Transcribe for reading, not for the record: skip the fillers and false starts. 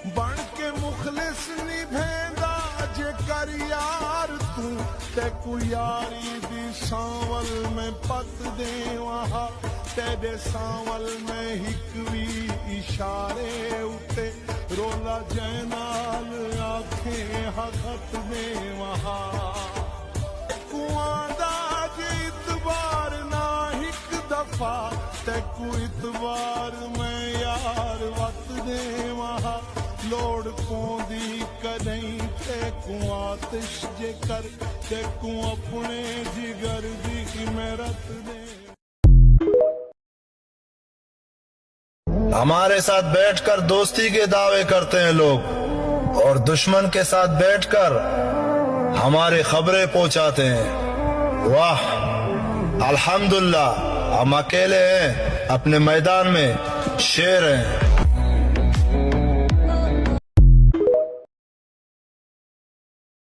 बन के मुखलिस निभेंदा जे कर यार तू ते को यारी दी सांवल में पत दे वहा तेरे सांवल में हिकवी इशारे उते रोला जैनाल आंखें हकत दे वहा कुआंदा जे इतबार ना हिक दफा ते को इतबार में यार वत दे वहा लोड़ पौंदी कदई ते को आतिश जे कर ते को अपने जिगर दी मेरत दे। हमारे साथ बैठकर दोस्ती के दावे करते हैं लोग और दुश्मन के साथ बैठकर हमारी खबरें पहुंचाते हैं। वाह अल्हम्दुलिल्लाह, हम अकेले हैं, अपने मैदान में शेर हैं।